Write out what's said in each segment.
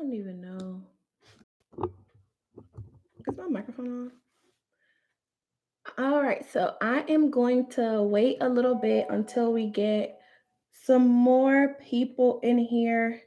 don't even know. Is my microphone on? All right, so I am going to wait a little bit until we get some more people in here.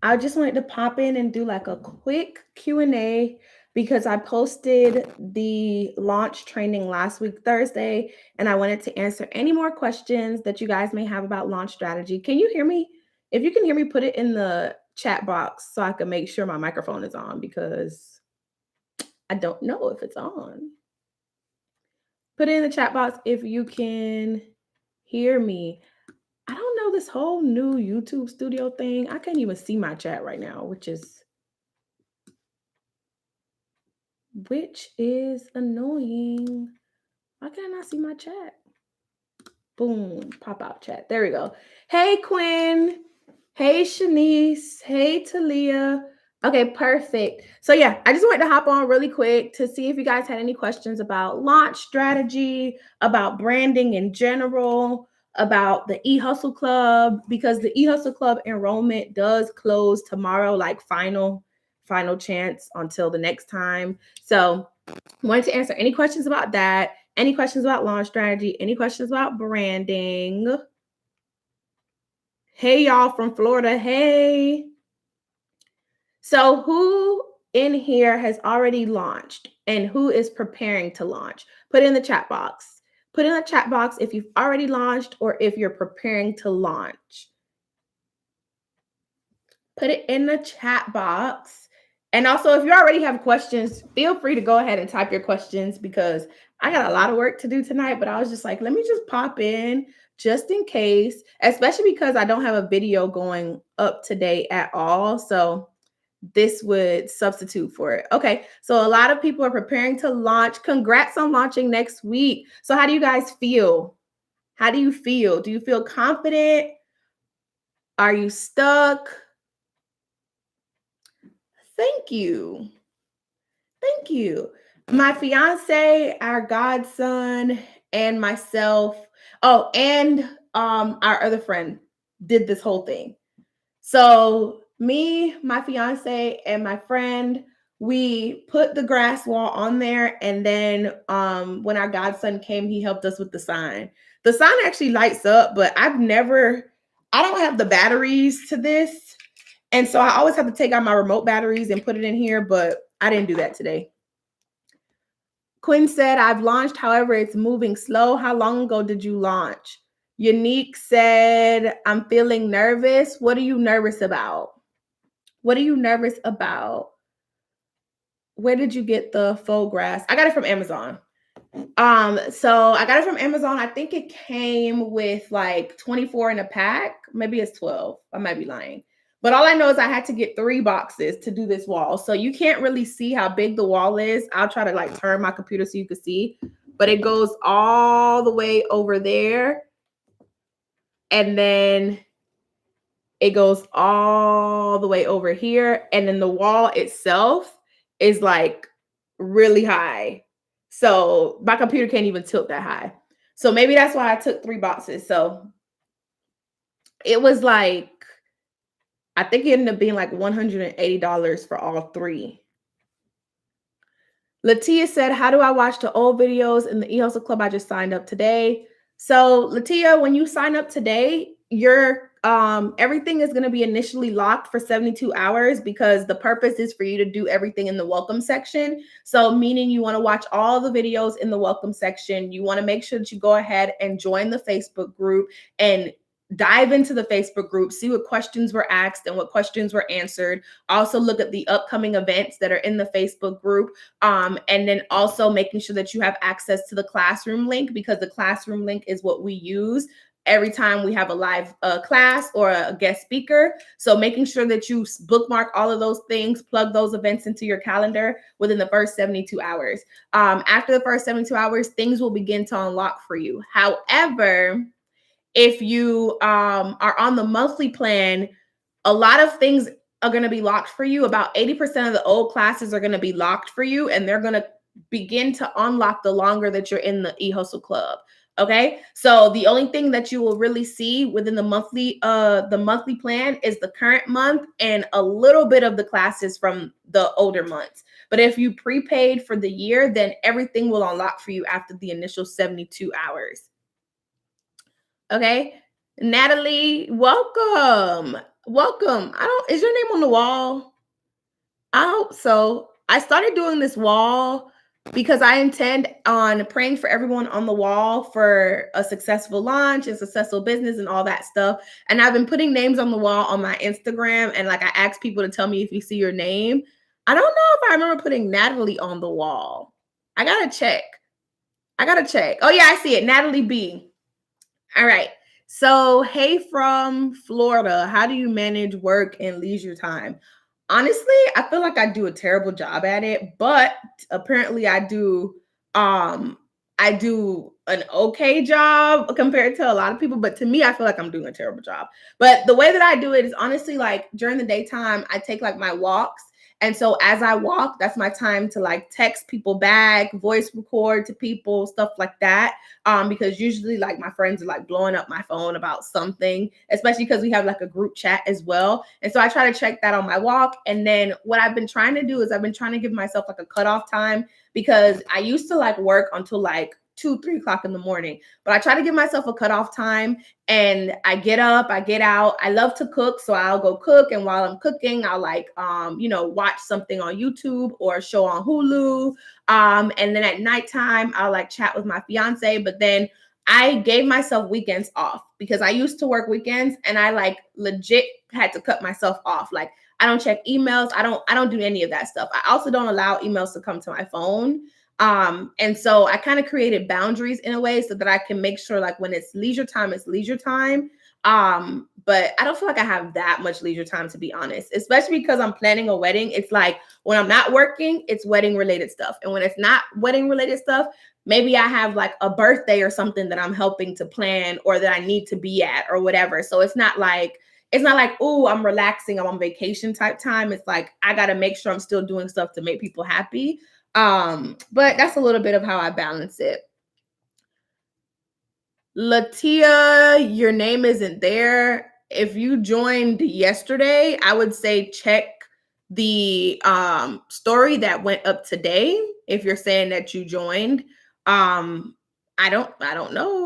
I just wanted to pop in and do like a quick Q&A because I posted the launch training last week, Thursday, and I wanted to answer any more questions that you guys may have about launch strategy. Can you hear me? If you can hear me, put it in the chat box so I can make sure my microphone is on because I don't know if it's on. Put it in the chat box if you can hear me. I don't know this whole new YouTube studio thing. I can't even see my chat right now, which is annoying. Why can't I not see my chat? Boom, pop out chat. There we go. Hey, Quinn. Hey, Shanice. Hey, Talia. Okay, perfect. So yeah, I just wanted to hop on really quick to see if you guys had any questions about launch strategy, about branding in general, about the eHustle Club, because the eHustle Club enrollment does close tomorrow, like final chance until the next time. So I wanted to answer any questions about that, any questions about launch strategy, any questions about branding. Hey, y'all from Florida. Hey. So who in here has already launched and who is preparing to launch? Put in the chat box. Put in the chat box if you've already launched or if you're preparing to launch. Put it in the chat box. And also, if you already have questions, feel free to go ahead and type your questions because I got a lot of work to do tonight, but I was just like, let me just pop in just in case, especially because I don't have a video going up today at all. So this would substitute for it. Okay, so a lot of people are preparing to launch. Congrats on launching next week. So how do you guys feel? How do you feel? Do you feel confident? Are you stuck? Thank you. Thank you. My fiance, our godson, and myself, oh, and our other friend did this whole thing. So me, my fiance, and my friend, we put the grass wall on there. And then when our godson came, he helped us with the sign. The sign actually lights up, but I don't have the batteries to this. And so I always have to take out my remote batteries and put it in here, but I didn't do that today. Quinn said, I've launched, however, it's moving slow. How long ago did you launch? Unique said, I'm feeling nervous. What are you nervous about? What are you nervous about? Where did you get the faux grass? I got it from Amazon. So I got it from Amazon. I think it came with like 24 in a pack. Maybe it's 12. I might be lying. But all I know is I had to get 3 boxes to do this wall. So you can't really see how big the wall is. I'll try to like turn my computer so you can see. But it goes all the way over there. And then it goes all the way over here. And then the wall itself is like really high. So my computer can't even tilt that high. So maybe that's why I took 3 boxes. So it was like, I think it ended up being like $180 for all 3. Latia said, how do I watch the old videos in the eHustle Club? I just signed up today. So Latia, when you sign up today, your everything is going to be initially locked for 72 hours because the purpose is for you to do everything in the welcome section. So meaning you want to watch all the videos in the welcome section. You want to make sure that you go ahead and join the Facebook group and dive into the Facebook group, see what questions were asked and what questions were answered. Also look at the upcoming events that are in the Facebook group. And then also making sure that you have access to the classroom link because the classroom link is what we use every time we have a live class or a guest speaker. So making sure that you bookmark all of those things, plug those events into your calendar within the first 72 hours. After the first 72 hours, things will begin to unlock for you. However, if you are on the monthly plan, a lot of things are going to be locked for you. About 80% of the old classes are going to be locked for you, and they're going to begin to unlock the longer that you're in the eHustle Club. Okay, so the only thing that you will really see within the monthly plan is the current month and a little bit of the classes from the older months. But if you prepaid for the year, then everything will unlock for you after the initial 72 hours. Okay, Natalie, welcome. Welcome. Is your name on the wall? I hope so. I started doing this wall because I intend on praying for everyone on the wall for a successful launch and successful business and all that stuff. And I've been putting names on the wall on my Instagram, and like I ask people to tell me if you see your name. I don't know if I remember putting Natalie on the wall. I gotta check. Oh yeah, I see it. Natalie B. All right. So, hey from Florida, how do you manage work and leisure time? Honestly, I feel like I do a terrible job at it, but apparently I do an okay job compared to a lot of people, but to me I feel like I'm doing a terrible job. But the way that I do it is honestly like during the daytime I take like my walks, and so as I walk, that's my time to like text people back, voice record to people, stuff like that. Because usually like my friends are like blowing up my phone about something, especially because we have like a group chat as well. And so I try to check that on my walk. And then what I've been trying to do is I've been trying to give myself like a cutoff time, because I used to like work until like 2, 3 o'clock in the morning, but I try to give myself a cutoff time, and I get up, I get out. I love to cook, so I'll go cook. And while I'm cooking, I'll like, watch something on YouTube or a show on Hulu. And then at nighttime, I'll like chat with my fiance. But then I gave myself weekends off because I used to work weekends, and I like legit had to cut myself off. Like I don't check emails. I don't do any of that stuff. I also don't allow emails to come to my phone. And so I kind of created boundaries in a way so that I can make sure like when it's leisure time, it's leisure time. But I don't feel like I have that much leisure time, to be honest, especially because I'm planning a wedding. It's like when I'm not working, it's wedding related stuff. And when it's not wedding related stuff, maybe I have like a birthday or something that I'm helping to plan or that I need to be at or whatever. So it's not like, oh, I'm relaxing, I'm on vacation type time. It's like I got to make sure I'm still doing stuff to make people happy. But that's a little bit of how I balance it. Latia, your name isn't there. If you joined yesterday, I would say check the story that went up today. If you're saying that you joined, I don't know.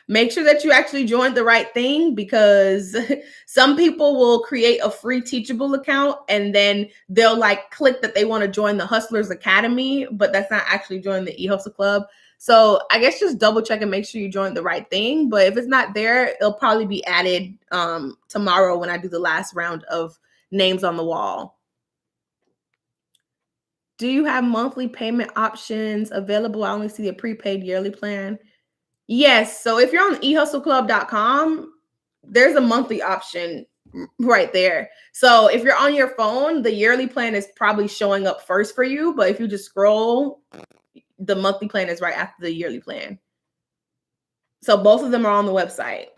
Make sure that you actually joined the right thing, because some people will create a free Teachable account and then they'll like click that they want to join the Hustlers Academy, but that's not actually joining the eHustle Club. So I guess just double check and make sure you joined the right thing. But if it's not there, it'll probably be added tomorrow when I do the last round of names on the wall. Do you have monthly payment options available? I only see a prepaid yearly plan. Yes. So if you're on eHustleClub.com, there's a monthly option right there. So if you're on your phone, the yearly plan is probably showing up first for you. But if you just scroll, the monthly plan is right after the yearly plan. So both of them are on the website.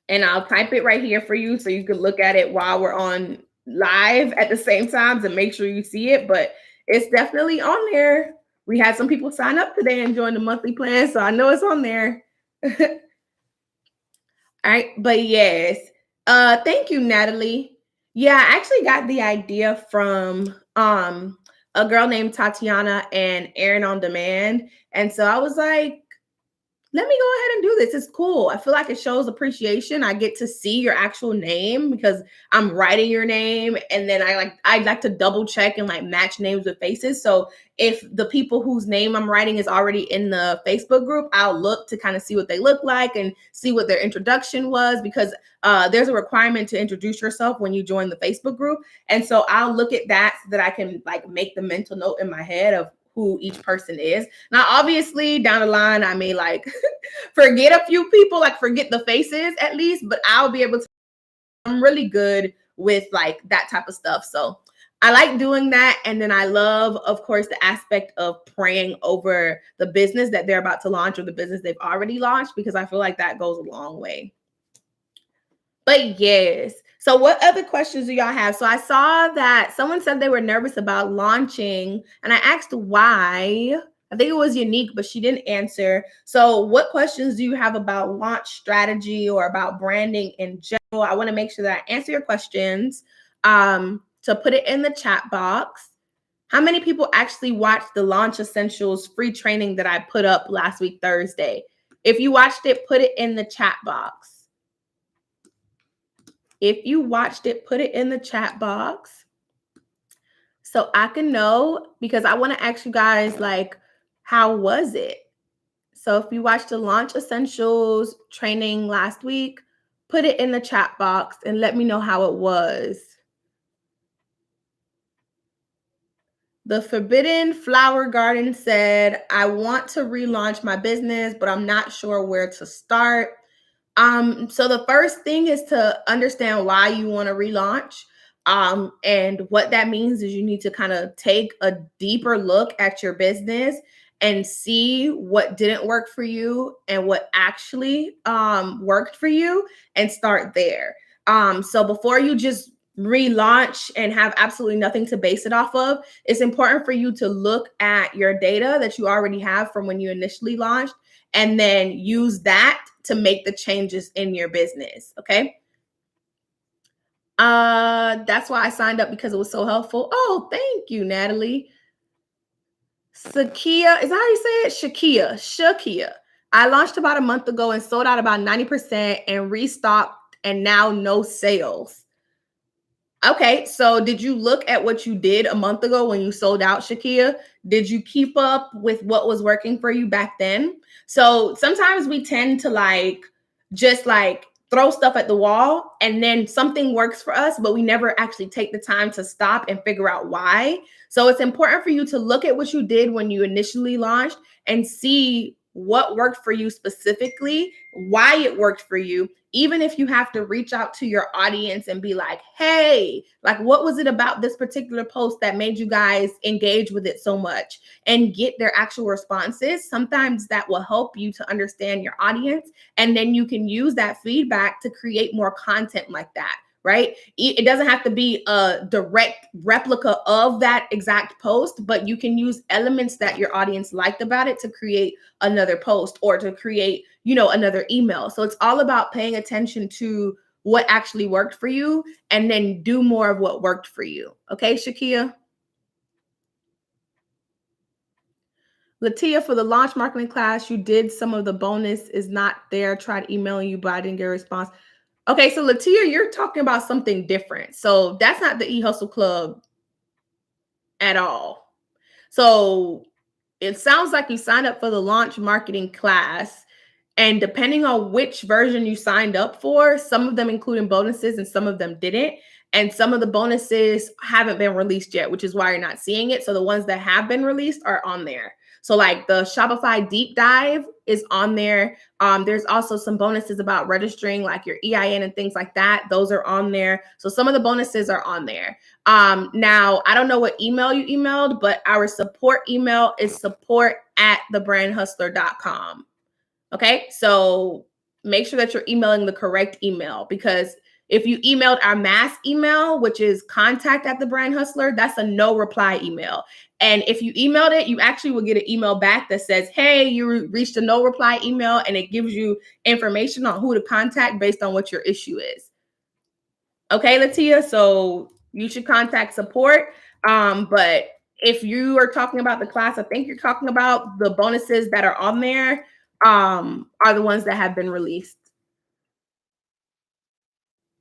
And I'll type it right here for you so you can look at it while we're on live at the same time to make sure you see it. But it's definitely on there. We had some people sign up today and join the monthly plan, so I know it's on there. All right, but yes. Thank you, Natalie. Yeah, I actually got the idea from a girl named Tatiana and Aaron on Demand. And so I was like, let me go ahead and do this. It's cool. I feel like it shows appreciation. I get to see your actual name because I'm writing your name. And then I like to double check and like match names with faces. So if the people whose name I'm writing is already in the Facebook group, I'll look to kind of see what they look like and see what their introduction was, because there's a requirement to introduce yourself when you join the Facebook group. And so I'll look at that so that I can like make the mental note in my head of who each person is. Now, obviously, down the line, I may like forget a few people, like forget the faces at least, but I'll be able to. I'm really good with like that type of stuff. So I like doing that. And then I love, of course, the aspect of praying over the business that they're about to launch or the business they've already launched, because I feel like that goes a long way. But yes. So what other questions do y'all have? So I saw that someone said they were nervous about launching, and I asked why. I think it was Unique, but she didn't answer. So what questions do you have about launch strategy or about branding in general? I want to make sure that I answer your questions. So put it in the chat box. How many people actually watched the Launch Essentials free training that I put up last week, Thursday? If you watched it, put it in the chat box. If you watched it, put it in the chat box so I can know, because I want to ask you guys, like, how was it? So if you watched the Launch Essentials training last week, put it in the chat box and let me know how it was. The Forbidden Flower Garden said, I want to relaunch my business, but I'm not sure where to start. So the first thing is to understand why you want to relaunch. And what that means is you need to kind of take a deeper look at your business and see what didn't work for you and what actually worked for you, and start there. So before you just relaunch and have absolutely nothing to base it off of, it's important for you to look at your data that you already have from when you initially launched, and then use that to make the changes in your business. Okay. That's why I signed up, because it was so helpful. Oh, thank you, Natalie. Sakia, is that how you say it? Shakia. I launched about a month ago and sold out about 90% and restocked, and now no sales. Okay, so did you look at what you did a month ago when you sold out, Shakia? Did you keep up with what was working for you back then? So sometimes we tend to just throw stuff at the wall, and then something works for us, but we never actually take the time to stop and figure out why. So it's important for you to look at what you did when you initially launched and see what worked for you specifically, why it worked for you, even if you have to reach out to your audience and be like, hey, like, what was it about this particular post that made you guys engage with it so much, and get their actual responses. Sometimes that will help you to understand your audience, and then you can use that feedback to create more content like that. Right? It doesn't have to be a direct replica of that exact post, but you can use elements that your audience liked about it to create another post, or to create, another email. So it's all about paying attention to what actually worked for you, and then do more of what worked for you. Okay, Shakia? Latia, for the launch marketing class, you did some of the bonus is not there. Tried emailing you, but I didn't get a response. Okay, so Latia, you're talking about something different. So that's not the eHustle Club at all. So it sounds like you signed up for the launch marketing class, and depending on which version you signed up for, some of them including bonuses and some of them didn't. And some of the bonuses haven't been released yet, which is why you're not seeing it. So the ones that have been released are on there. So like the Shopify deep dive is on there. There's also some bonuses about registering like your EIN and things like that. Those are on there. So some of the bonuses are on there. Now, I don't know what email you emailed, but our support email is support@thebrandhustler.com. Okay, so make sure that you're emailing the correct email, because if you emailed our mass email, which is contact@thebrandhustler, that's a no reply email. And if you emailed it, you actually will get an email back that says, hey, you reached a no reply email, and it gives you information on who to contact based on what your issue is. Okay, Latia, so you should contact support. But if you are talking about the class, I think you're talking about the bonuses that are on there, are the ones that have been released.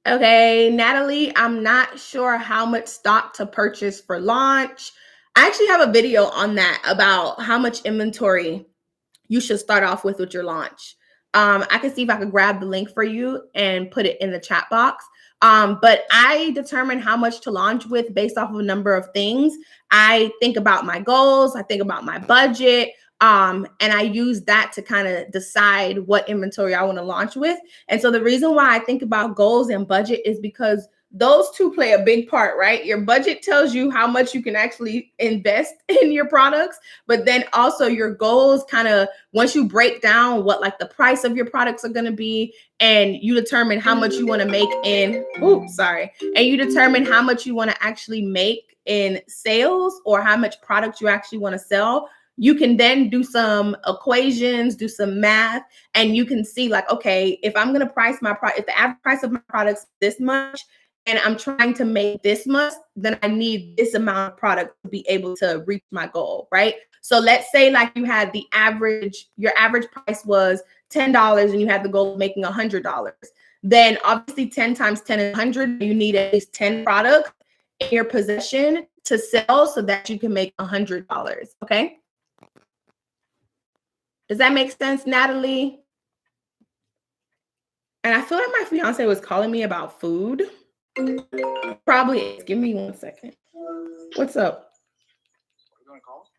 Okay, Natalie, I'm not sure how much stock to purchase for launch. I actually have a video on that about how much inventory you should start off with your launch. I can see if I could grab the link for you and put it in the chat box. But I determine how much to launch with based off of a number of things. I think about my goals, I think about my budget, and I use that to kind of decide what inventory I want to launch with. And so the reason why I think about goals and budget is because those two play a big part, right? Your budget tells you how much you can actually invest in your products, but then also your goals kind of, once you break down what like the price of your products are going to be, and you determine how much you want to make and you determine how much you want to actually make in sales, or how much product you actually want to sell, you can then do some equations, do some math, and you can see like, okay, if I'm going to price my product, if the average price of my products is this much, and I'm trying to make this much, then I need this amount of product to be able to reach my goal, right? So let's say like you had your average price was $10 and you had the goal of making $100. Then obviously 10 times 10 is 100. You need at least 10 products in your possession to sell so that you can make $100. Okay. Does that make sense, Natalie? And I feel like my fiance was calling me about food. Probably is. Give me 1 second. What's up?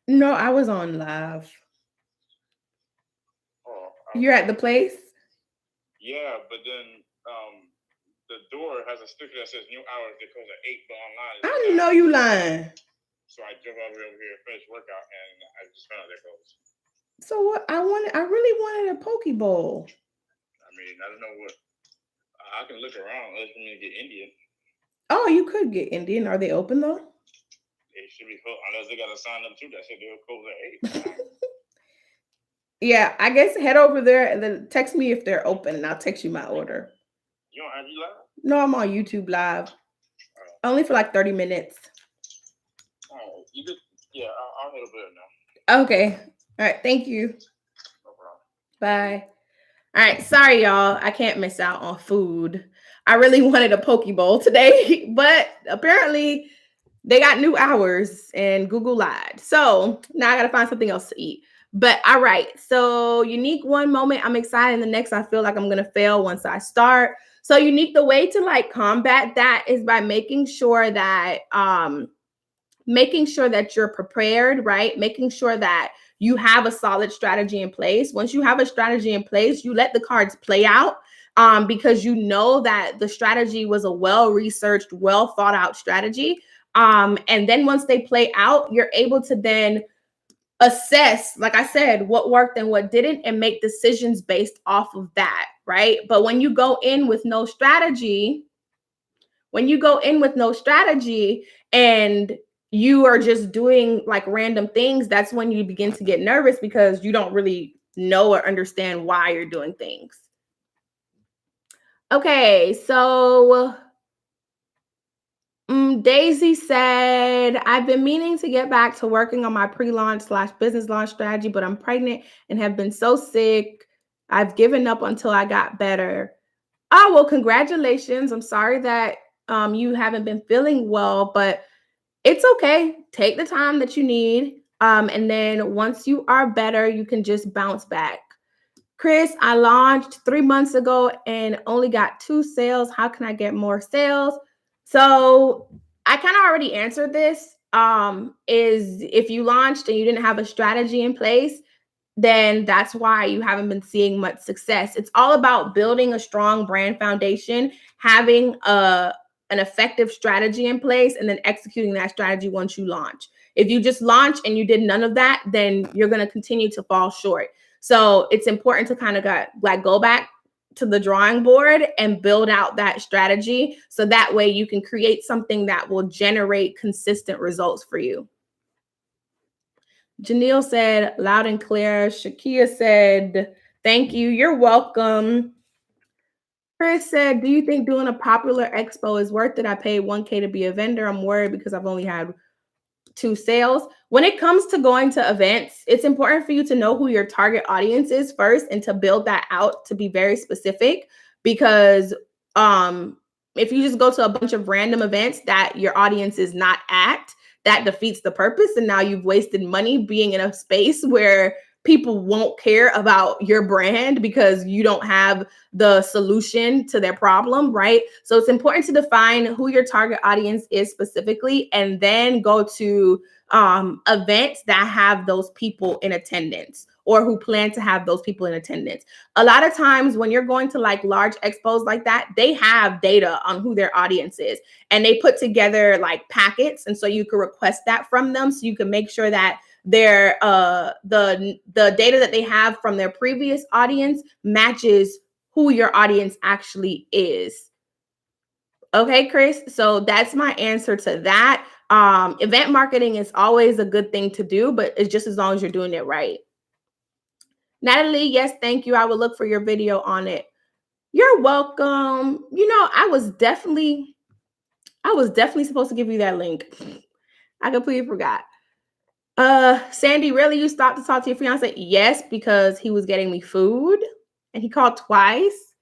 No, I was on live. Oh, you're at the place? Yeah, but then the door has a sticker that says new hours. They close at 8, but online. I didn't know you lying. So I drove all the way over here, finished workout, and I just found out they're closed. So what? I really wanted a poke bowl. I mean, I don't know what. I can look around unless you need to get Indian. Oh, you could get Indian. Are they open though? They should be closed unless they got a sign up too that said they'll close at 8. Yeah, I guess head over there and then text me if they're open, and I'll text you my order. You don't have you live? No, I'm on YouTube live. Only for like 30 minutes. Oh, you just I'll head over there now. Okay. All right. Thank you. No problem. Bye. All right. Sorry, y'all. I can't miss out on food. I really wanted a poke bowl today, but apparently they got new hours and Google lied. So now I got to find something else to eat. But all right. So unique one moment, I'm excited. The next, I feel like I'm going to fail once I start. So unique, the way to like combat that is by making sure that you're prepared, right? Making sure that you have a solid strategy in place. Once you have a strategy in place, you let the cards play out because you know that the strategy was a well-researched, well thought out strategy. And then once they play out, you're able to then assess, like I said, what worked and what didn't, and make decisions based off of that, right? But when you go in with no strategy, and you are just doing like random things, that's when you begin to get nervous because you don't really know or understand why you're doing things. Okay, so Daisy said, I've been meaning to get back to working on my pre-launch / business launch strategy, but I'm pregnant and have been so sick. I've given up until I got better. Oh, well, congratulations. I'm sorry that you haven't been feeling well, but it's okay. Take the time that you need. And then once you are better, you can just bounce back. Chris, I launched 3 months ago and only got 2 sales. How can I get more sales? So I kind of already answered this. Is if you launched and you didn't have a strategy in place, then that's why you haven't been seeing much success. It's all about building a strong brand foundation, having an effective strategy in place, and then executing that strategy once you launch. If you just launch and you did none of that, then you're going to continue to fall short. So it's important to kind of go back to the drawing board and build out that strategy. So that way you can create something that will generate consistent results for you. Janelle said, loud and clear. Shakia said, thank you. You're welcome. Chris said, do you think doing a popular expo is worth it? I paid $1,000 to be a vendor. I'm worried because I've only had 2 sales. When it comes to going to events, it's important for you to know who your target audience is first and to build that out to be very specific, because if you just go to a bunch of random events that your audience is not at, that defeats the purpose. And now you've wasted money being in a space where people won't care about your brand because you don't have the solution to their problem, right? So it's important to define who your target audience is specifically, and then go to events that have those people in attendance, or who plan to have those people in attendance. A lot of times when you're going to like large expos like that, they have data on who their audience is, and they put together like packets. And so you can request that from them, so you can make sure that their the data that they have from their previous audience matches who your audience actually is. Okay, Chris. So that's my answer to that. Event marketing is always a good thing to do, but it's just as long as you're doing it right. Natalie, yes, thank you. I will look for your video on it. You're welcome. You know, I was definitely supposed to give you that link. I completely forgot. Sandy, really, you stopped to talk to your fiance? Yes, because he was getting me food and he called twice.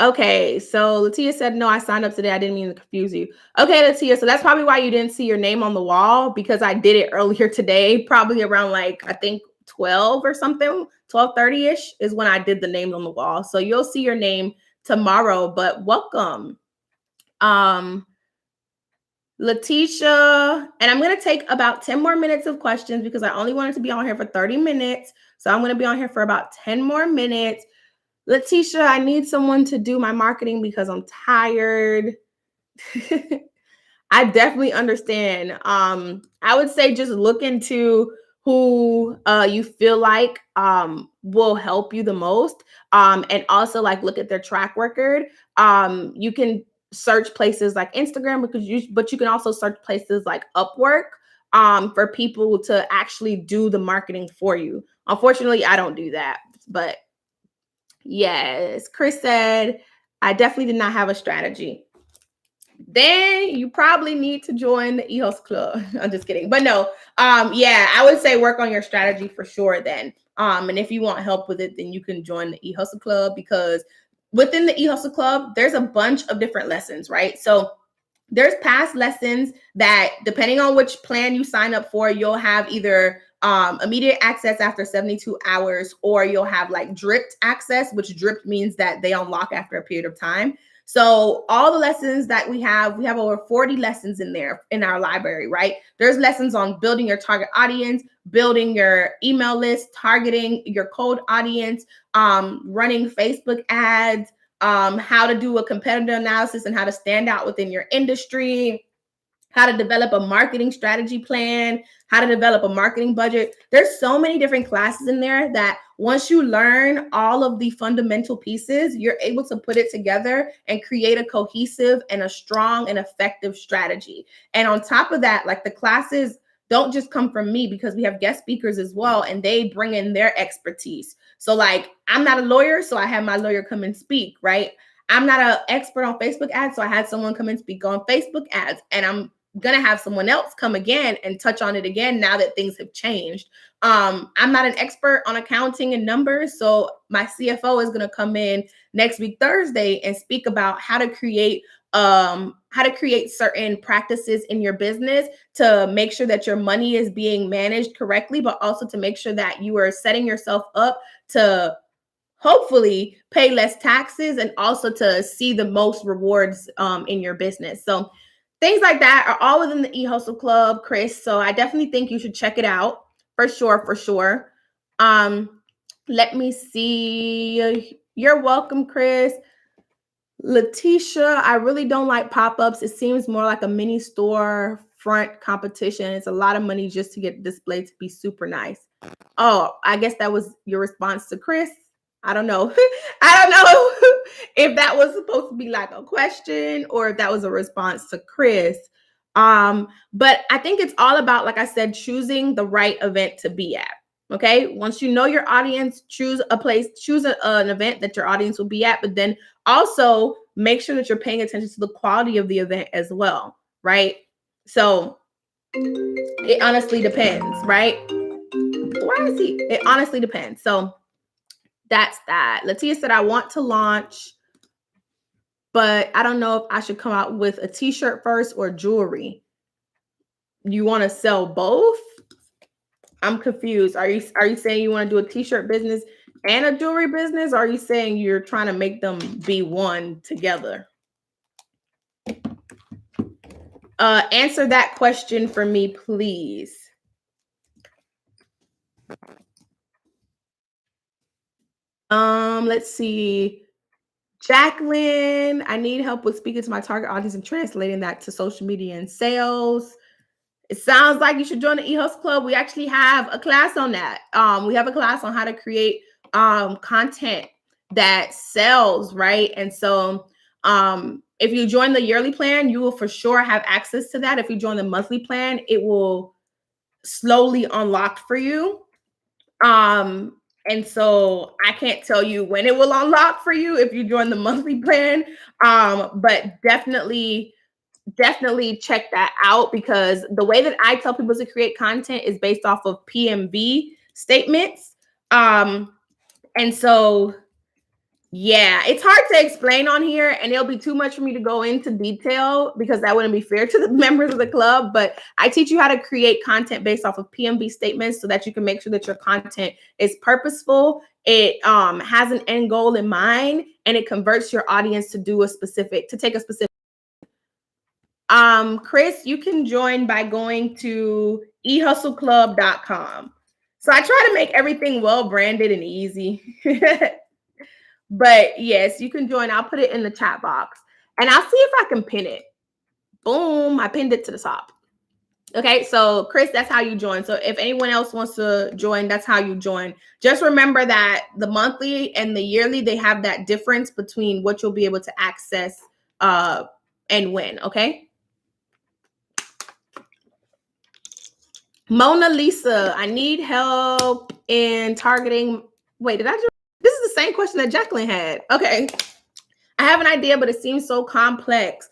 Okay, so Latia said, no, I signed up today. I didn't mean to confuse you. Okay, Latia, so that's probably why you didn't see your name on the wall, because I did it earlier today, probably around like, I think 12 or something, 12:30-ish is when I did the names on the wall. So you'll see your name tomorrow, but welcome. Letitia, and I'm going to take about 10 more minutes of questions because I only wanted to be on here for 30 minutes. So I'm going to be on here for about 10 more minutes. Letitia, I need someone to do my marketing because I'm tired. I definitely understand. I would say just look into who you feel like will help you the most. And also like look at their track record. You can search places like Instagram but you can also search places like Upwork for people to actually do the marketing for you. Unfortunately, I don't do that, but yes, Chris said, I definitely did not have a strategy. Then you probably need to join the eHustle Club. I'm just kidding. But no, yeah, I would say work on your strategy for sure then. And if you want help with it, then you can join the eHustle Club, because within the eHustle Club, there's a bunch of different lessons, right? So there's past lessons that, depending on which plan you sign up for, you'll have either immediate access after 72 hours, or you'll have like dripped access, which dripped means that they unlock after a period of time. So all the lessons that we have over 40 lessons in there in our library, right? There's lessons on building your target audience, building your email list, targeting your cold audience, running Facebook ads, how to do a competitor analysis and how to stand out within your industry, how to develop a marketing strategy plan, how to develop a marketing budget. There's so many different classes in there that once you learn all of the fundamental pieces, you're able to put it together and create a cohesive and a strong and effective strategy. And on top of that, like the classes don't just come from me, because we have guest speakers as well, and they bring in their expertise. So like, I'm not a lawyer, so I had my lawyer come and speak, right? I'm not an expert on Facebook ads, so I had someone come and speak on Facebook ads, and I'm gonna have someone else come again and touch on it again now that things have changed. I'm not an expert on accounting and numbers, so my CFO is gonna come in next week Thursday and speak about how to create certain practices in your business to make sure that your money is being managed correctly, but also to make sure that you are setting yourself up to hopefully pay less taxes and also to see the most rewards in your business. So things like that are all within the eHustle Club, Chris. So I definitely think you should check it out for sure. Let me see. You're welcome, Chris. Letitia, I really don't like pop-ups. It seems more like a mini store front competition. It's a lot of money just to get displayed to be super nice. Oh, I guess that was your response to Chris. I don't know. I don't know if that was supposed to be like a question or if that was a response to Chris. But I think it's all about, like I said, choosing the right event to be at. Okay. Once you know your audience, choose a place, choose an event that your audience will be at, but then also make sure that you're paying attention to the quality of the event as well. Right. So it honestly depends, right? It honestly depends. So that's that. Latia said, I want to launch, but I don't know if I should come out with a t-shirt first or jewelry. You want to sell both? I'm confused. Are you saying you want to do a t-shirt business and a jewelry business? Or are you saying you're trying to make them be one together? Answer that question for me, please. Let's see. Jacqueline, I need help with speaking to my target audience and translating that to social media and sales. It sounds like you should join the eHustle Club. We actually have a class on that. We have a class on how to create content that sells, right? And so If you join the yearly plan, you will for sure have access to that. If you join the monthly plan, it will slowly unlock for you. And so I can't tell you when it will unlock for you if you join the monthly plan. But definitely check that out, because the way that I tell people to create content is based off of PMV statements. And so yeah, it's hard to explain on here, and it'll be too much for me to go into detail because that wouldn't be fair to the members of the club. But I teach you how to create content based off of PMV statements so that you can make sure that your content is purposeful. It has an end goal in mind, and it converts your audience to take a specific. Chris, you can join by going to eHustleclub.com. So I try to make everything well branded and easy. But yes, you can join. I'll put it in the chat box and I'll see if I can pin it. Boom, I pinned it to the top. Okay, so Chris, that's how you join. So if anyone else wants to join, that's how you join. Just remember that the monthly and the yearly, they have that difference between what you'll be able to access and when, okay? Mona Lisa, I need help in targeting. Wait, this is the same question that Jacqueline had. Okay. I have an idea, but it seems so complex.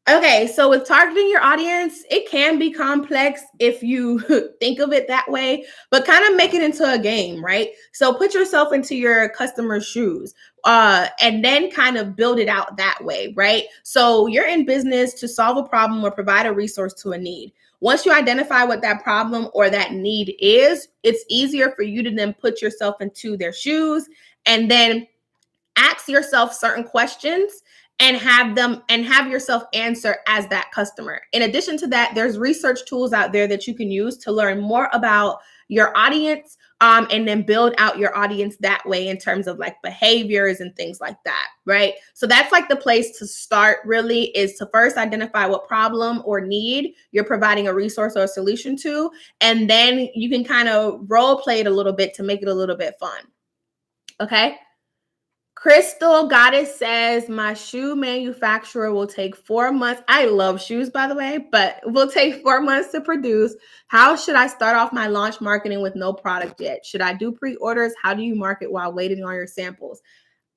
Okay, so with targeting your audience, it can be complex if you think of it that way, but kind of make it into a game, right? So put yourself into your customer's shoes and then kind of build it out that way, right? So you're in business to solve a problem or provide a resource to a need. Once you identify what that problem or that need is, it's easier for you to then put yourself into their shoes and then ask yourself certain questions and have yourself answer as that customer. In addition to that, there's research tools out there that you can use to learn more about your audience and then build out your audience that way in terms of like behaviors and things like that, right? So that's like the place to start, really, is to first identify what problem or need you're providing a resource or a solution to, and then you can kind of role play it a little bit to make it a little bit fun. Okay. Crystal Goddess says, my shoe manufacturer will take 4 months. I love shoes, by the way, but will take 4 months to produce. How should I start off my launch marketing with no product yet? Should I do pre-orders? How do you market while waiting on your samples?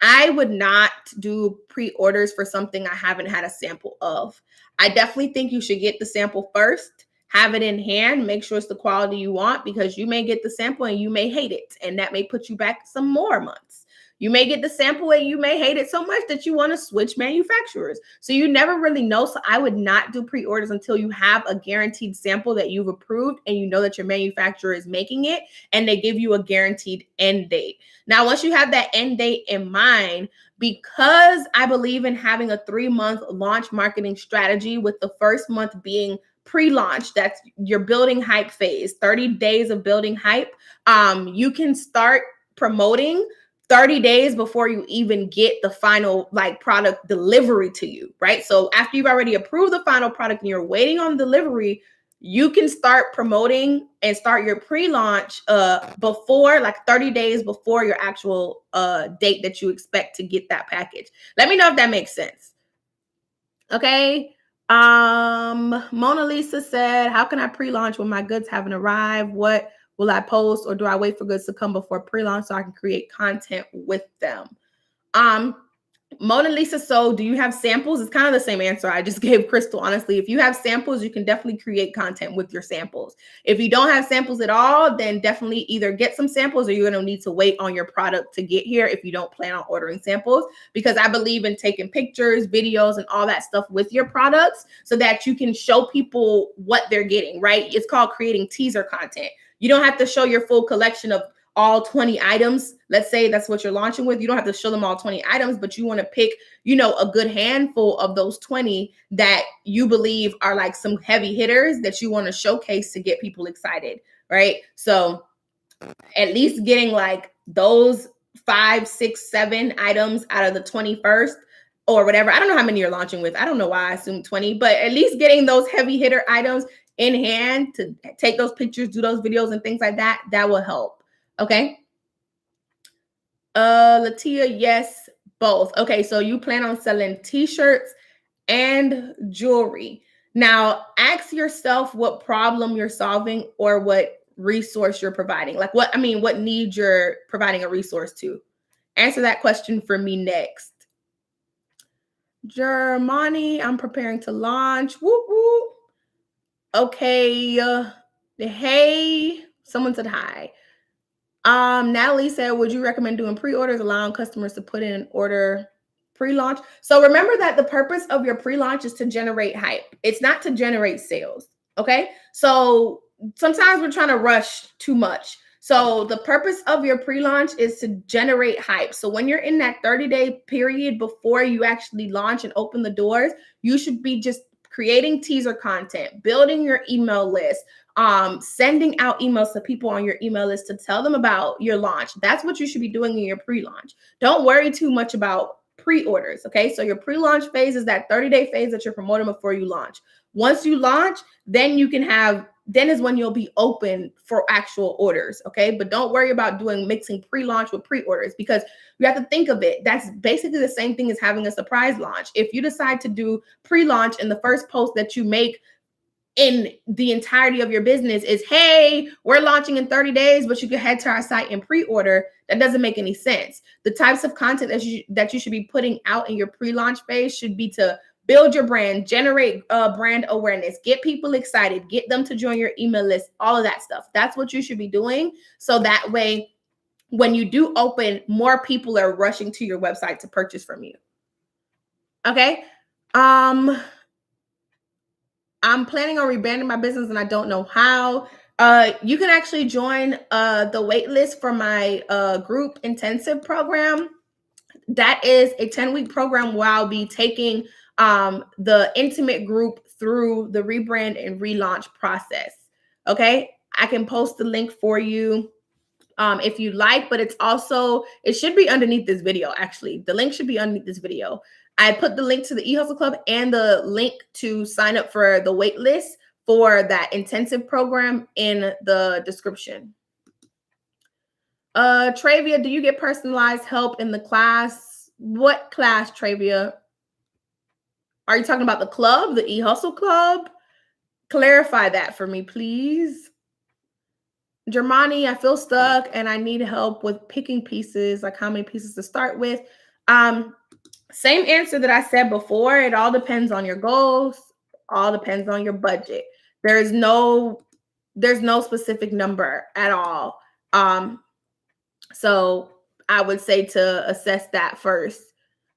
I would not do pre-orders for something I haven't had a sample of. I definitely think you should get the sample first, have it in hand, make sure it's the quality you want, because you may get the sample and you may hate it, and that may put you back some more months. You may get the sample and you may hate it so much that you want to switch manufacturers. So you never really know. So I would not do pre-orders until you have a guaranteed sample that you've approved and you know that your manufacturer is making it and they give you a guaranteed end date. Now, once you have that end date in mind, because I believe in having a 3-month launch marketing strategy, with the first month being pre-launch, that's your building hype phase, 30 days of building hype. You can start promoting 30 days before you even get the final like product delivery to you, right? So after you've already approved the final product and you're waiting on delivery, you can start promoting and start your pre-launch before, like 30 days before your actual date that you expect to get that package. Let me know if that makes sense. Okay. Mona Lisa said, how can I pre-launch when my goods haven't arrived? What will I post, or do I wait for goods to come before pre-launch so I can create content with them? Mona Lisa, so do you have samples? It's kind of the same answer I just gave Crystal, honestly. If you have samples, you can definitely create content with your samples. If you don't have samples at all, then definitely either get some samples or you're going to need to wait on your product to get here if you don't plan on ordering samples, because I believe in taking pictures, videos, and all that stuff with your products so that you can show people what they're getting, right? It's called creating teaser content. You don't have to show your full collection of all 20 items. Let's say that's what you're launching with. You don't have to show them all 20 items, but you want to pick, a good handful of those 20 that you believe are like some heavy hitters that you want to showcase to get people excited, right? So at least getting like those 5, 6, 7 items out of the 21st or whatever. I don't know how many you're launching with. I don't know why I assumed 20, but at least getting those heavy hitter items in hand to take those pictures, do those videos and things like that, that will help. Okay. Latia, yes, both. Okay, so you plan on selling t-shirts and jewelry. Now, ask yourself what problem you're solving or what resource you're providing. Like what need you're providing a resource to. Answer that question for me next. Germani, I'm preparing to launch. Whoop, whoop. Okay. Hey, someone said hi. Natalie said, would you recommend doing pre-orders, allowing customers to put in an order pre-launch? So remember that the purpose of your pre-launch is to generate hype. It's not to generate sales. Okay. So sometimes we're trying to rush too much. So the purpose of your pre-launch is to generate hype. So when you're in that 30-day period before you actually launch and open the doors, you should be just creating teaser content, building your email list, sending out emails to people on your email list to tell them about your launch. That's what you should be doing in your pre-launch. Don't worry too much about pre-orders. Okay. So your pre-launch phase is that 30-day phase that you're promoting before you launch. Once you launch, then is when you'll be open for actual orders. Okay. But don't worry about mixing pre-launch with pre-orders, because you have to think of it. That's basically the same thing as having a surprise launch. If you decide to do pre-launch and the first post that you make in the entirety of your business is, hey, we're launching in 30 days, but you can head to our site and pre-order, that doesn't make any sense. The types of content that you should be putting out in your pre-launch phase should be to build your brand, generate brand awareness, get people excited, get them to join your email list, all of that stuff. That's what you should be doing. So that way, when you do open, more people are rushing to your website to purchase from you. Okay. I'm planning on rebranding my business and I don't know how. You can actually join the wait list for my group intensive program. That is a 10-week program where I'll be taking the intimate group through the rebrand and relaunch process. Okay, I can post the link for you if you like, but it should be underneath this video. Actually, the link should be underneath this video. I put the link to the eHustle Club and the link to sign up for the wait list for that intensive program in the description. Travia, do you get personalized help in the class? What class, Travia? Are you talking about the club, the eHustle Club? Clarify that for me, please. Germani, I feel stuck and I need help with picking pieces, like how many pieces to start with. Same answer that I said before. It all depends on your goals, all depends on your budget. There's no specific number at all. So I would say to assess that first.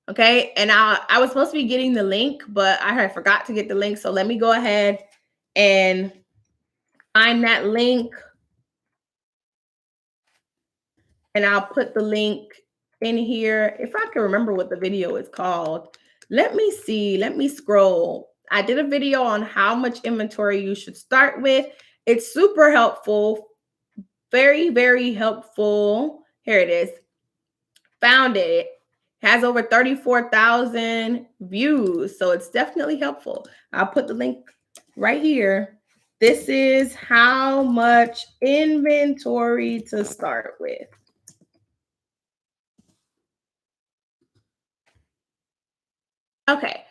Okay. And I was supposed to be getting the link, but I had forgot to get the link. So let me go ahead and find that link. And I'll put the link in here. If I can remember what the video is called. Let me see. Let me scroll. I did a video on how much inventory you should start with. It's super helpful. Very, very helpful. Here it is. Found it. Has over 34,000 views. So it's definitely helpful. I'll put the link right here. This is how much inventory to start with. Okay.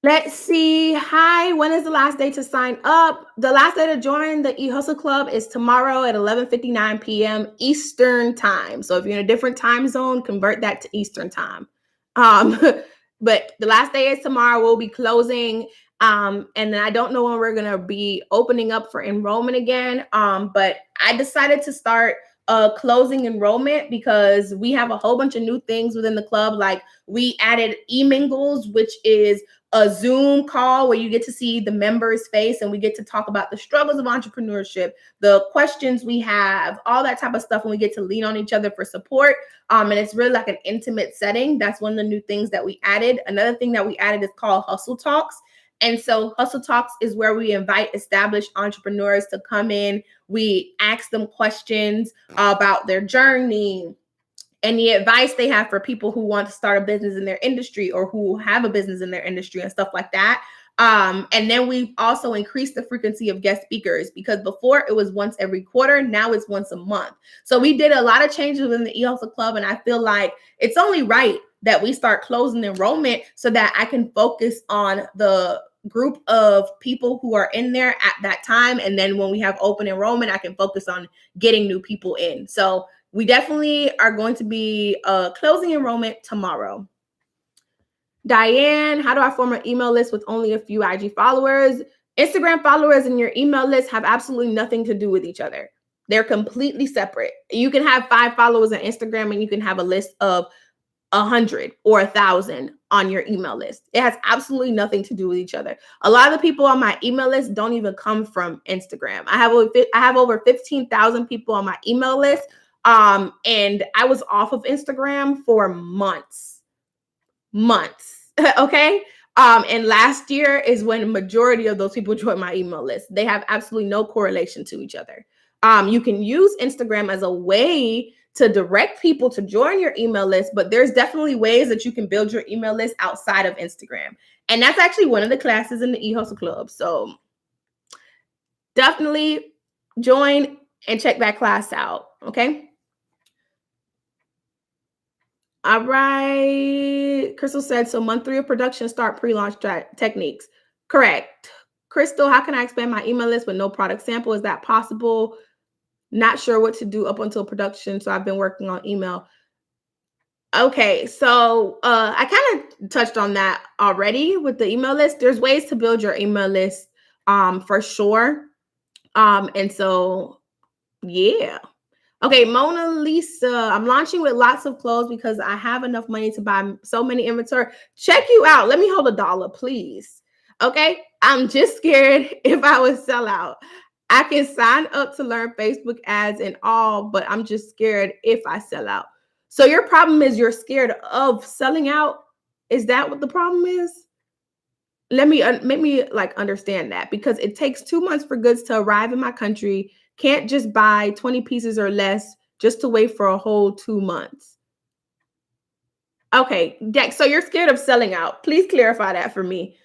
Let's see. Hi, when is the last day to sign up? The last day to join the eHustle Club is tomorrow at 11:59 p.m. Eastern time. So if you're in a different time zone, convert that to Eastern time. But the last day is tomorrow. We'll be closing. And then I don't know when we're going to be opening up for enrollment again. But I decided to start closing enrollment because we have a whole bunch of new things within the club. Like we added e-mingles, which is a Zoom call where you get to see the members' face and we get to talk about the struggles of entrepreneurship, the questions we have, all that type of stuff, and we get to lean on each other for support. And it's really like an intimate setting. That's one of the new things that we added. Another thing that we added is called Hustle Talks. And so Hustle Talks is where we invite established entrepreneurs to come in. We ask them questions about their journey, any advice they have for people who want to start a business in their industry or who have a business in their industry and stuff like that. And then we've also increased the frequency of guest speakers because before it was once every quarter. Now it's once a month. So we did a lot of changes within the eHustle Club. And I feel like it's only right that we start closing enrollment so that I can focus on the group of people who are in there at that time. And then when we have open enrollment, I can focus on getting new people in. So we definitely are going to be closing enrollment tomorrow. Diane, how do I form an email list with only a few IG followers? Instagram followers and your email list have absolutely nothing to do with each other. They're completely separate. You can have 5 followers on Instagram and you can have a list of 100 or 1,000 on your email list. It has absolutely nothing to do with each other. A lot of the people on my email list don't even come from Instagram. I have over 15,000 people on my email list. And I was off of Instagram for months. Okay. And last year is when the majority of those people joined my email list. They have absolutely no correlation to each other. You can use Instagram as a way to direct people to join your email list, but there's definitely ways that you can build your email list outside of Instagram. And that's actually one of the classes in the eHustle Club. So definitely join and check that class out. Okay. All right. Crystal said, so month 3 of production start pre-launch techniques. Correct. Crystal, how can I expand my email list with no product sample? Is that possible? Not sure what to do up until production. So I've been working on email. Okay. So I kind of touched on that already with the email list. There's ways to build your email list for sure. And so, yeah. Okay, Mona Lisa, I'm launching with lots of clothes because I have enough money to buy so many inventory. Check you out. Let me hold $1, please. Okay, I'm just scared if I would sell out. I can sign up to learn Facebook ads and all, but I'm just scared if I sell out. So your problem is you're scared of selling out? Is that what the problem is? Let me make me like understand that, because it takes 2 months for goods to arrive in my country. Can't just buy 20 pieces or less just to wait for a whole 2 months. Okay, Dex, so you're scared of selling out. Please clarify that for me.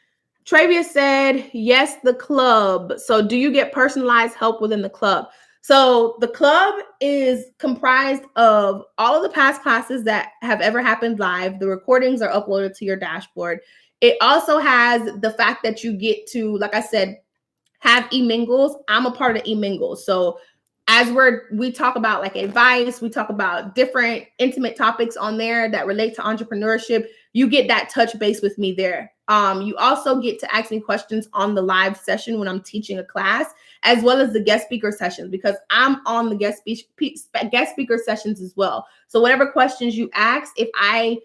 Travia said, yes, the club. So do you get personalized help within the club? So the club is comprised of all of the past classes that have ever happened live. The recordings are uploaded to your dashboard. It also has the fact that you get to, like I said, have e-mingles. I'm a part of e-mingles. So as we talk about like advice, we talk about different intimate topics on there that relate to entrepreneurship. You get that touch base with me there. You also get to ask me questions on the live session when I'm teaching a class, as well as the guest speaker sessions, because I'm on the guest speaker sessions as well. So whatever questions you ask, if I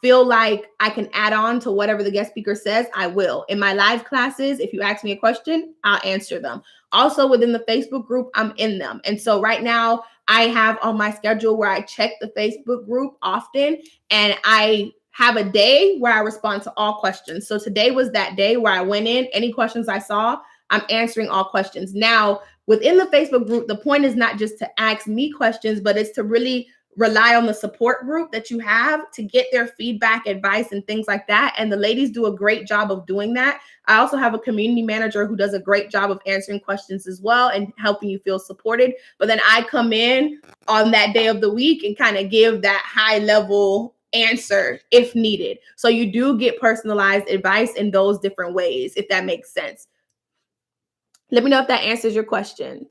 feel like I can add on to whatever the guest speaker says, I will. In my live classes, if you ask me a question, I'll answer them. Also within the Facebook group, I'm in them. And so right now I have on my schedule where I check the Facebook group often, and I have a day where I respond to all questions. So today was that day where I went in, any questions I saw, I'm answering all questions. Now, within the Facebook group, the point is not just to ask me questions, but it's to really rely on the support group that you have to get their feedback, advice, and things like that. And the ladies do a great job of doing that. I also have a community manager who does a great job of answering questions as well and helping you feel supported. But then I come in on that day of the week and kind of give that high level answer if needed. So you do get personalized advice in those different ways, if that makes sense. Let me know if that answers your questions.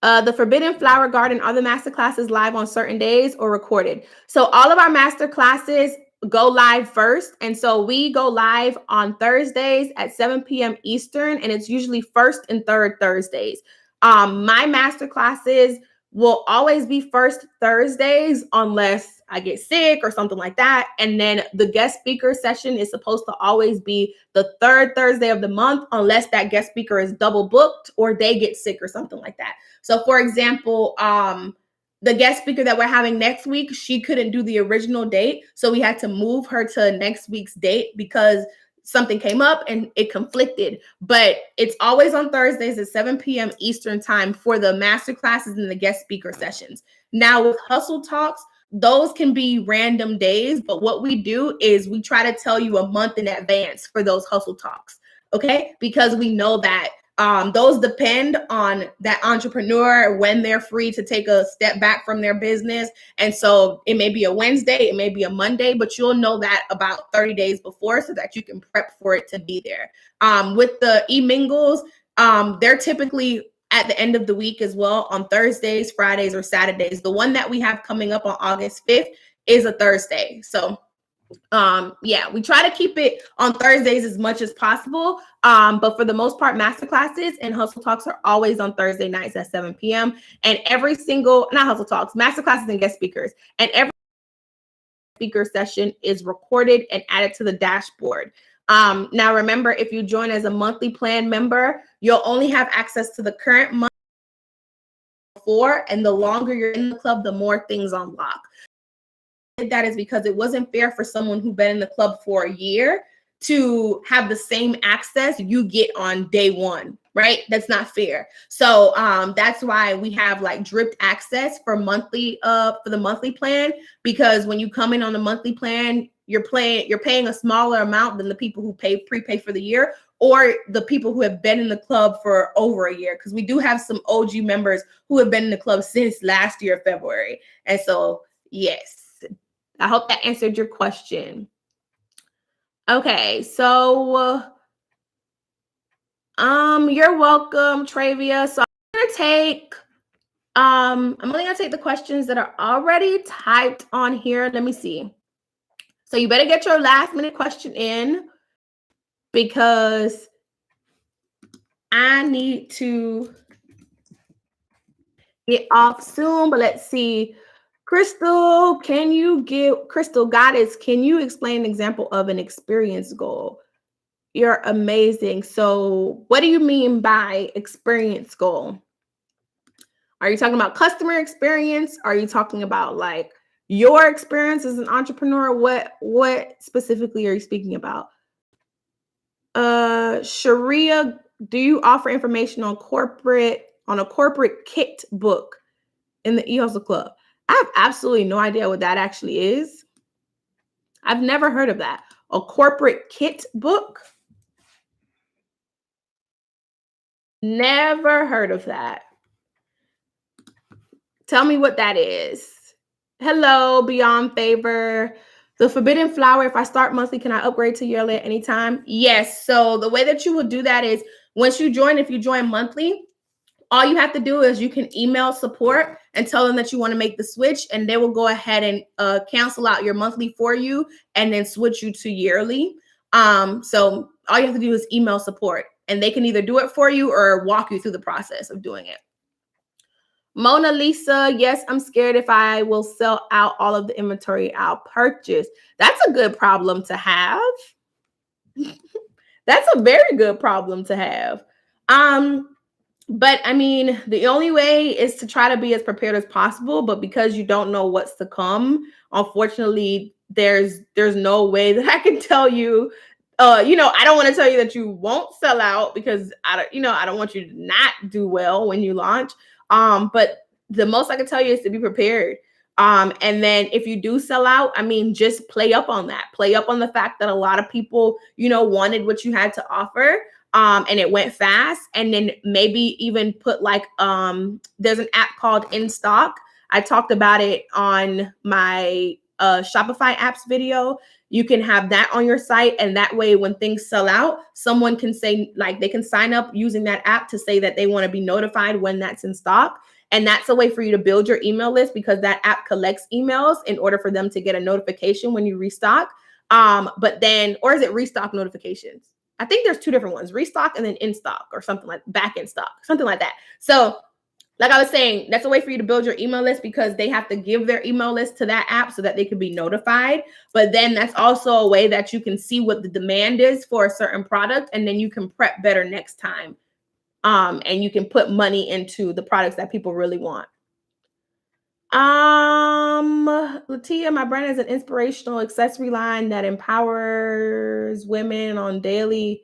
The Forbidden Flower Garden, are the master classes live on certain days or recorded? So all of our master classes go live first. And so we go live on Thursdays at 7 p.m. Eastern, and it's usually first and third Thursdays. My master classes will always be first Thursdays unless I get sick or something like that. And then the guest speaker session is supposed to always be the third Thursday of the month, unless that guest speaker is double booked or they get sick or something like that. So for example, the guest speaker that we're having next week, she couldn't do the original date. So we had to move her to next week's date because something came up and it conflicted. But it's always on Thursdays at 7 p.m. Eastern time for the master classes and the guest speaker sessions. Now with Hustle Talks, those can be random days, but what we do is we try to tell you a month in advance for those Hustle Talks, okay? Because we know that those depend on that entrepreneur when they're free to take a step back from their business. And so it may be a Wednesday, it may be a Monday, but you'll know that about 30 days before so that you can prep for it to be there. With the e-mingles, they're typically at the end of the week as well, on Thursdays, Fridays, or Saturdays. The one that we have coming up on August 5th is a Thursday. So yeah, we try to keep it on Thursdays as much as possible. But for the most part, masterclasses and hustle talks are always on Thursday nights at 7 p.m. And every single, not hustle talks, masterclasses and guest speakers. And every speaker session is recorded and added to the dashboard. Now, remember, if you join as a monthly plan member, you'll only have access to the current month before, and the longer you're in the club, the more things unlock. That is because it wasn't fair for someone who'd been in the club for a year to have the same access you get on day one, right? That's not fair. So that's why we have like dripped access for monthly for the monthly plan, because when you come in on the monthly plan, you're paying a smaller amount than the people who prepay for the year, or the people who have been in the club for over a year, because we do have some OG members who have been in the club since last year, February. And so, yes, I hope that answered your question. Okay, so you're welcome, Travia. So I'm only gonna take the questions that are already typed on here. Let me see. So you better get your last minute question in, because I need to get off soon. But let's see. Crystal Goddess, can you explain an example of an experience goal? You're amazing. So what do you mean by experience goal? Are you talking about customer experience? Are you talking about like your experience as an entrepreneur? What specifically are you speaking about? Sharia, do you offer information on a corporate kit book in the eHustle Club? I have absolutely no idea what that actually is. I've never heard of that. A corporate kit book? Never heard of that. Tell me what that is. Hello, Beyond Favor. The Forbidden Flower, if I start monthly, can I upgrade to yearly at any time? Yes. So the way that you would do that is once you join, if you join monthly, all you have to do is you can email support and tell them that you want to make the switch, and they will go ahead and cancel out your monthly for you and then switch you to yearly. So all you have to do is email support, and they can either do it for you or walk you through the process of doing it. Mona Lisa, yes, I'm scared if I will sell out all of the inventory I'll purchase. That's a good problem to have. That's a very good problem to have. But I mean, the only way is to try to be as prepared as possible. But because you don't know what's to come, unfortunately, there's no way that I can tell you. I don't want to tell you that you won't sell out, because I don't want you to not do well when you launch. But the most I can tell you is to be prepared. And then if you do sell out, I mean, just play up on that. Play up on the fact that a lot of people, wanted what you had to offer. And it went fast. And then maybe even put like, there's an app called In Stock. I talked about it on my Shopify apps video. You can have that on your site. And that way, when things sell out, someone can say, like, they can sign up using that app to say that they want to be notified when that's in stock. And that's a way for you to build your email list, because that app collects emails in order for them to get a notification when you restock. But then, or is it restock notifications? I think there's two different ones, restock and then in stock, or something like back in stock, something like that. So like I was saying, that's a way for you to build your email list, because they have to give their email list to that app so that they can be notified. But then that's also a way that you can see what the demand is for a certain product, and then you can prep better next time. And you can put money into the products that people really want. Latia, my brand is an inspirational accessory line that empowers women on daily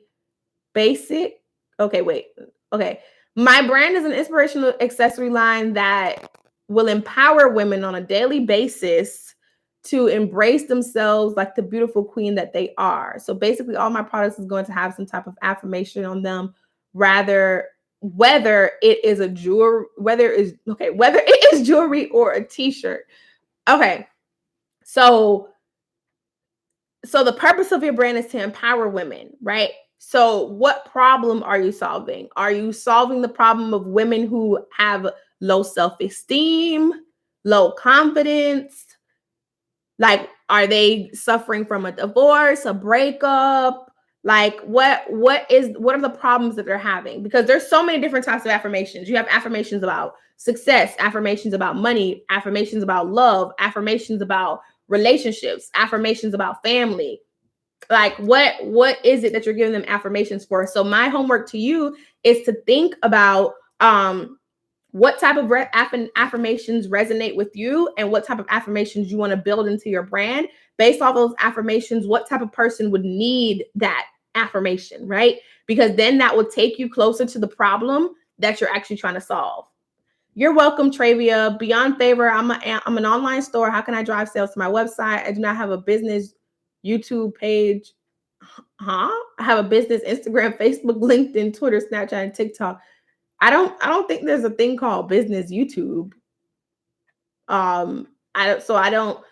basic. Okay, wait. Okay. My brand is an inspirational accessory line that will empower women on a daily basis to embrace themselves like the beautiful queen that they are. So basically all my products is going to have some type of affirmation on them, rather whether it is whether it is jewelry or a t-shirt. Okay. So the purpose of your brand is to empower women, right? So what problem are you solving? Are you solving the problem of women who have low self-esteem, low confidence? Like, are they suffering from a divorce, a breakup? Like, what are the problems that they're having? Because there's so many different types of affirmations. You have affirmations about success, affirmations about money, affirmations about love, affirmations about relationships, affirmations about family. Like, what is it that you're giving them affirmations for? So my homework to you is to think about what type of affirmations resonate with you and what type of affirmations you want to build into your brand. Based off those affirmations, what type of person would need that affirmation, right? Because then that will take you closer to the problem that you're actually trying to solve. You're welcome, Travia. Beyond Favor, I'm an online store. How can I drive sales to my website? I do not have a business YouTube page. I have a business Instagram, Facebook, LinkedIn, Twitter, Snapchat, and TikTok. I don't think there's a thing called business YouTube. I don't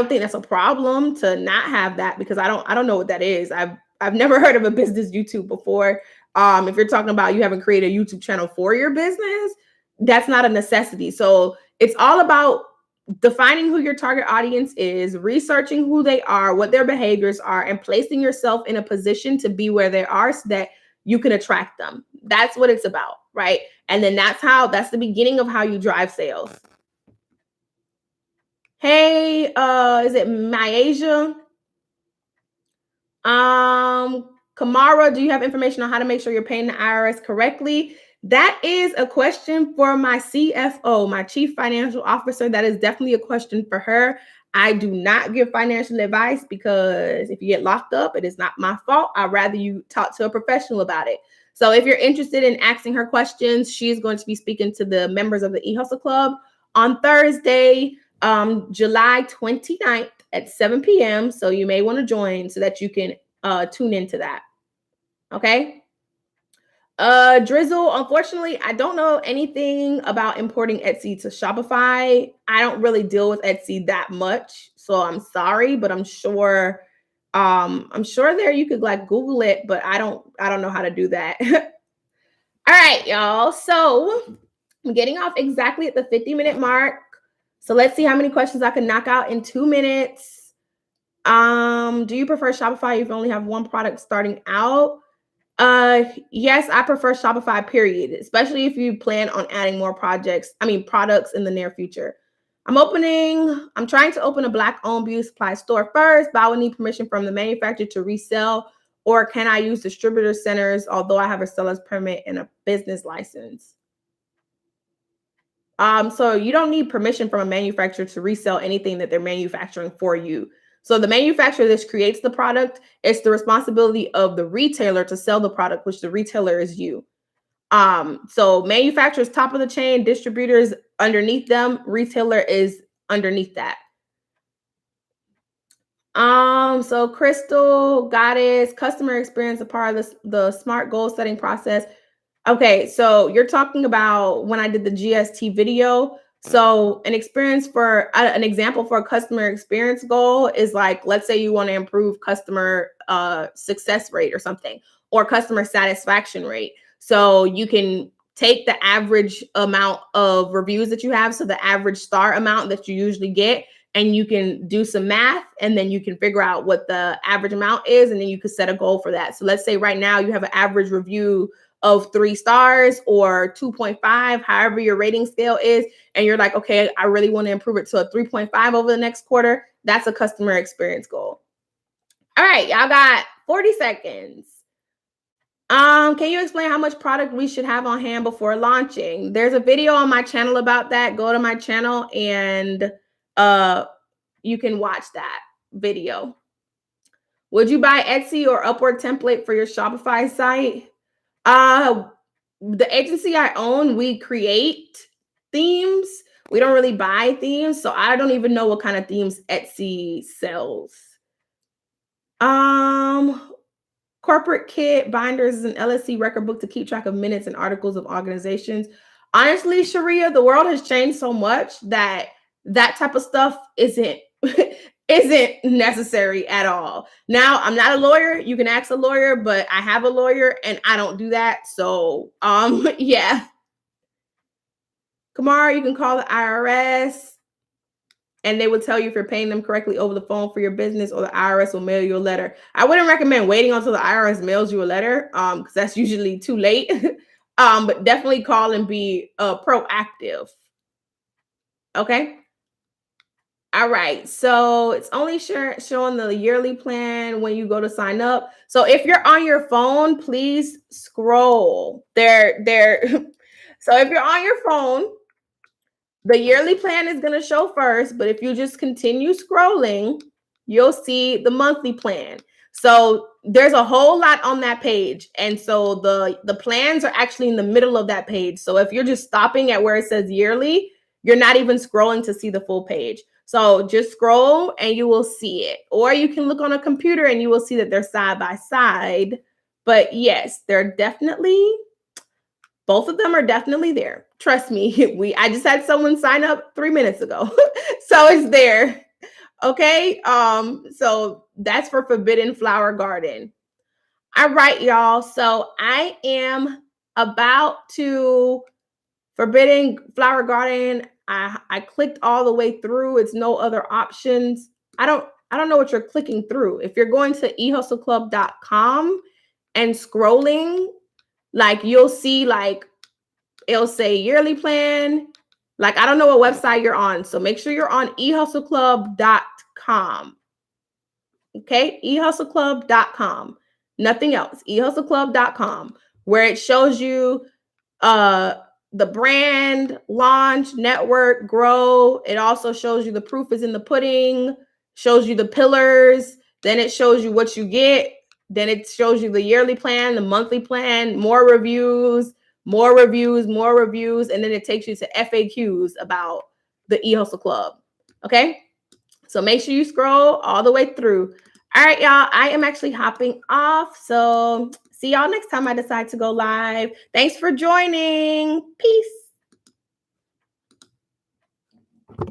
think that's a problem to not have that, because I don't know what that is. I've never heard of a business YouTube before. If you're talking about you haven't created a YouTube channel for your business, that's not a necessity. So it's all about defining who your target audience is, researching who they are, what their behaviors are, and placing yourself in a position to be where they are so that you can attract them. That's what it's about, right? And then that's the beginning of how you drive sales. Hey, is it Myasia? Kamara, do you have information on how to make sure you're paying the IRS correctly? That is a question for my CFO, my Chief Financial Officer. That is definitely a question for her. I do not give financial advice, because if you get locked up, it is not my fault. I'd rather you talk to a professional about it. So if you're interested in asking her questions, she's going to be speaking to the members of the eHustle Club on Thursday, July 29th at 7 p.m. So you may want to join so that you can tune into that. Okay. Drizzle, unfortunately, I don't know anything about importing Etsy to Shopify. I don't really deal with Etsy that much, so I'm sorry, but I'm sure there you could like Google it, but I don't know how to do that. All right, y'all. So I'm getting off exactly at the 50-minute mark. So let's see how many questions I can knock out in 2 minutes. Do you prefer Shopify if you only have one product starting out? Yes, I prefer Shopify, period, especially if you plan on adding more products in the near future. I'm trying to open a Black-owned beauty supply store first, but I would need permission from the manufacturer to resell, or can I use distributor centers, although I have a seller's permit and a business license? So you don't need permission from a manufacturer to resell anything that they're manufacturing for you. So the manufacturer that creates the product, it's the responsibility of the retailer to sell the product, which the retailer is you. So manufacturers top of the chain, distributors underneath them, retailer is underneath that. So Crystal, Goddess, customer experience, a part of the SMART goal setting process. Okay, so you're talking about when I did the GST video. So an example for a customer experience goal is like, let's say you want to improve customer success rate or something, or customer satisfaction rate. So you can take the average amount of reviews that you have, so the average star amount that you usually get, and you can do some math, and then you can figure out what the average amount is, and then you could set a goal for that. So let's say right now you have an average review of 3 stars or 2.5, however your rating scale is, and you're like, okay, I really want to improve it to a 3.5 over the next quarter. That's a customer experience goal. All right, y'all got 40 seconds. Can you explain how much product we should have on hand before launching? There's a video on my channel about that. Go to my channel and you can watch that video. Would you buy Etsy or Upwork template for your Shopify site? The agency I own, we create themes. We don't really buy themes, so I don't even know what kind of themes Etsy sells. Corporate kit binders is an LSC record book to keep track of minutes and articles of organizations. Honestly, Sharia, the world has changed so much that type of stuff isn't necessary at all. Now, I'm not a lawyer. You can ask a lawyer, but I have a lawyer and I don't do that. So, yeah. Kamara, you can call the IRS and they will tell you if you're paying them correctly over the phone for your business, or the IRS will mail you a letter. I wouldn't recommend waiting until the IRS mails you a letter, because that's usually too late. But definitely call and be proactive. Okay. All right. So it's only showing the yearly plan when you go to sign up. So if you're on your phone, please scroll there. So if you're on your phone, the yearly plan is going to show first, but if you just continue scrolling, you'll see the monthly plan. So there's a whole lot on that page. And so the plans are actually in the middle of that page. So if you're just stopping at where it says yearly, you're not even scrolling to see the full page. So just scroll and you will see it. Or you can look on a computer and you will see that they're side by side. But yes, they're definitely, both of them are definitely there. Trust me. I just had someone sign up 3 minutes ago. So it's there. Okay. So that's for Forbidden Flower Garden. All right, y'all. So I am about to Forbidden Flower Garden. I clicked all the way through. It's no other options. I don't know what you're clicking through. If you're going to eHustleclub.com and scrolling, like you'll see, like it'll say yearly plan. Like, I don't know what website you're on. So make sure you're on eHustleclub.com. Okay, eHustleclub.com. Nothing else. eHustleclub.com, where it shows you the brand, launch, network, grow. It also shows you the proof is in the pudding, shows you the pillars. Then it shows you what you get. Then it shows you the yearly plan, the monthly plan, more reviews, and then it takes you to FAQs about the eHustle Club. Okay, so make sure you scroll all the way through. All right, y'all, I am actually hopping off. So see y'all next time I decide to go live. Thanks for joining. Peace.